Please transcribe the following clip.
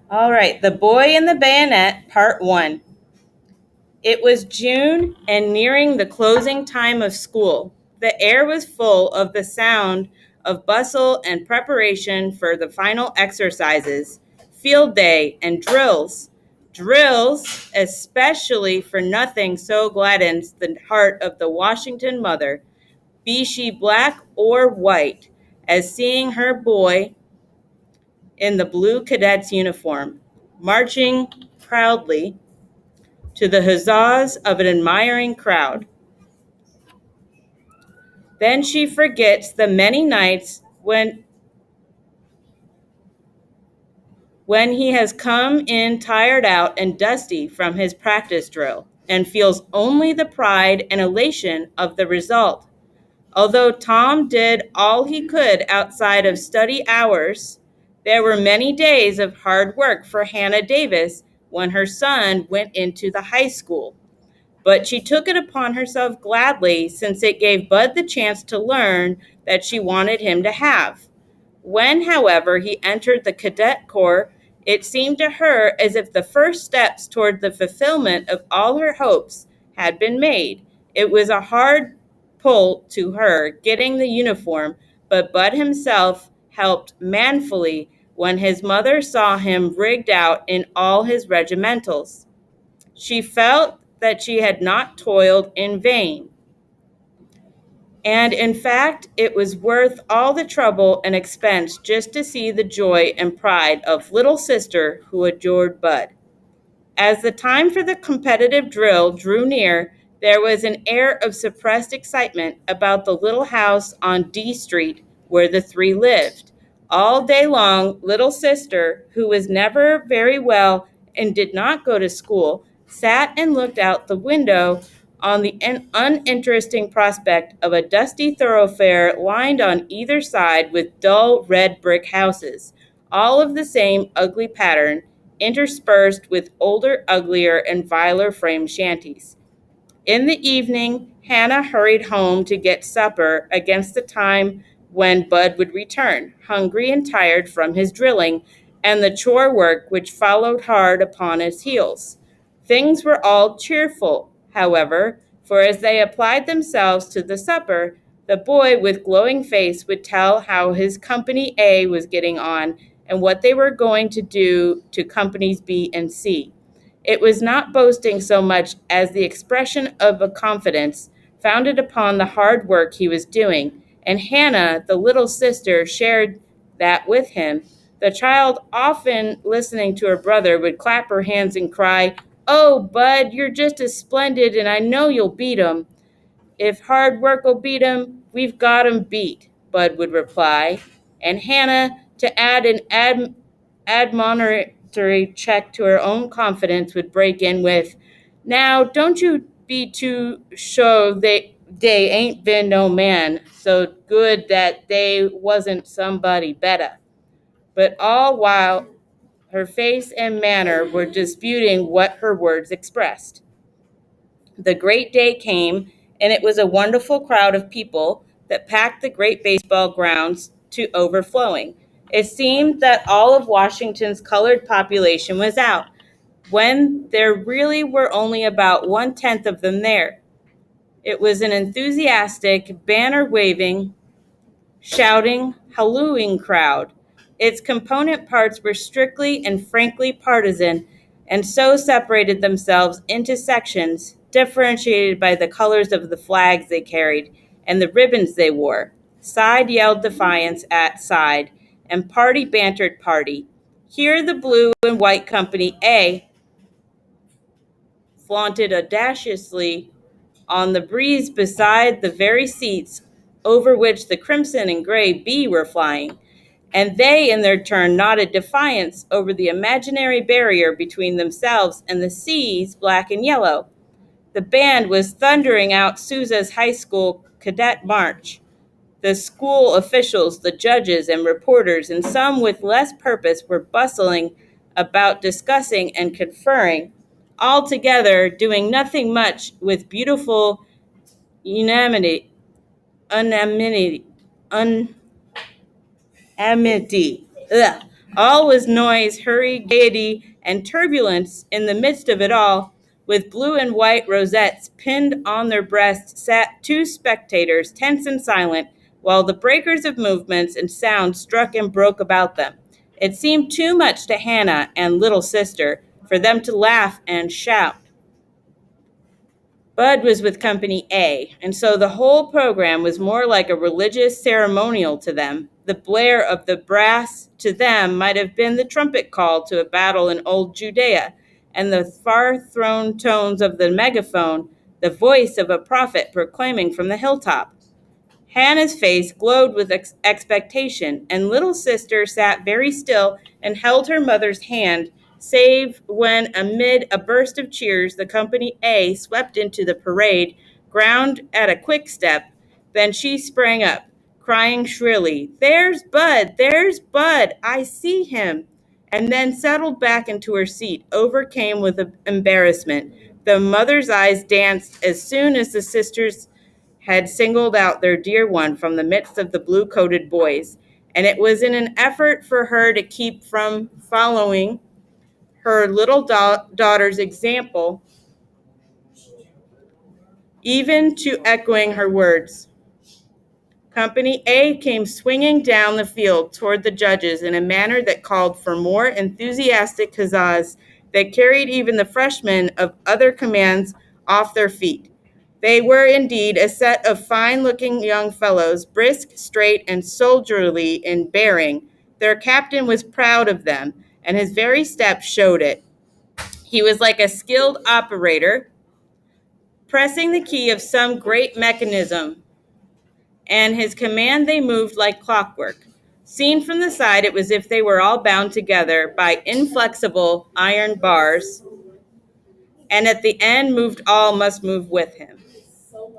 All right, The Boy and the Bayonet, Part 1. It was June and nearing the closing time of school. The air was full of the sound of bustle and preparation for the final exercises, field day, and drills. Drills, especially for nothing so gladdens the heart of the Washington mother, be she black or white, as seeing her boy in the blue cadet's uniform, marching proudly to the huzzas of an admiring crowd. Then she forgets the many nights when he has come in tired out and dusty from his practice drill and feels only the pride and elation of the result. Although Tom did all he could outside of study hours, there were many days of hard work for Hannah Davis when her son went into the high school. But she took it upon herself gladly since it gave Bud the chance to learn that she wanted him to have. When, however, he entered the cadet corps, it seemed to her as if the first steps toward the fulfillment of all her hopes had been made. It was a hard pull to her getting the uniform, but Bud himself helped manfully when his mother saw him rigged out in all his regimentals. She felt that she had not toiled in vain. And in fact, it was worth all the trouble and expense just to see the joy and pride of little sister who adored Bud. As the time for the competitive drill drew near, there was an air of suppressed excitement about the little house on D Street where the three lived. All day long, little sister, who was never very well and did not go to school, sat and looked out the window on the uninteresting prospect of a dusty thoroughfare lined on either side with dull red brick houses, all of the same ugly pattern, interspersed with older, uglier, and viler frame shanties. In the evening, Hannah hurried home to get supper against the time when Bud would return, hungry and tired from his drilling and the chore work which followed hard upon his heels. Things were all cheerful, however, for as they applied themselves to the supper, the boy with glowing face would tell how his Company A was getting on and what they were going to do to Companies B and C. It was not boasting so much as the expression of a confidence founded upon the hard work he was doing, and Hannah, the little sister, shared that with him. The child, often listening to her brother, would clap her hands and cry, "Oh, Bud, you're just as splendid, and I know you'll beat 'em." "If hard work'll beat 'em, we've got 'em beat," Bud would reply. And Hannah, to add an admonitory check to her own confidence, would break in with, "Now, don't you be too sure they ain't been no man so good that they wasn't somebody better." But all while her face and manner were disputing what her words expressed. The great day came, and it was a wonderful crowd of people that packed the great baseball grounds to overflowing. It seemed that all of Washington's colored population was out, when there really were only about 1/10 of them there. It was an enthusiastic, banner waving, shouting, hallooing crowd. Its component parts were strictly and frankly partisan, and so separated themselves into sections, differentiated by the colors of the flags they carried and the ribbons they wore. Side yelled defiance at side, and party bantered party. Here the blue and white Company A flaunted audaciously on the breeze beside the very seats over which the crimson and gray B were flying, and they in their turn nodded defiance over the imaginary barrier between themselves and the C's, black and yellow. The band was thundering out Sousa's high school cadet march. The school officials, the judges and reporters, and some with less purpose, were bustling about discussing and conferring, all together doing nothing much with beautiful unanimity, unanimity, unanimity. Ugh. All was noise, hurry, gaiety, and turbulence. In the midst of it all, with blue and white rosettes pinned on their breasts, sat two spectators, tense and silent, while the breakers of movements and sound struck and broke about them. It seemed too much to Hannah and little sister for them to laugh and shout. Bud was with Company A, and so the whole program was more like a religious ceremonial to them. The blare of the brass to them might have been the trumpet call to a battle in old Judea, and the far-thrown tones of the megaphone, the voice of a prophet proclaiming from the hilltop. Hannah's face glowed with expectation, and little sister sat very still and held her mother's hand, save when, amid a burst of cheers, the Company A swept into the parade ground at a quick step. Then she sprang up, crying shrilly, "There's Bud! There's Bud! I see him!" And then settled back into her seat, overcame with embarrassment. The mother's eyes danced as soon as the sisters had singled out their dear one from the midst of the blue-coated boys, and it was in an effort for her to keep from following her little daughter's example, even to echoing her words. Company A came swinging down the field toward the judges in a manner that called for more enthusiastic huzzas that carried even the freshmen of other commands off their feet. They were indeed a set of fine-looking young fellows, brisk, straight, and soldierly in bearing. Their captain was proud of them, and his very step showed it. He was like a skilled operator pressing the key of some great mechanism, and his command they moved like clockwork. Seen from the side, it was as if they were all bound together by inflexible iron bars, and at the end moved all must move with him.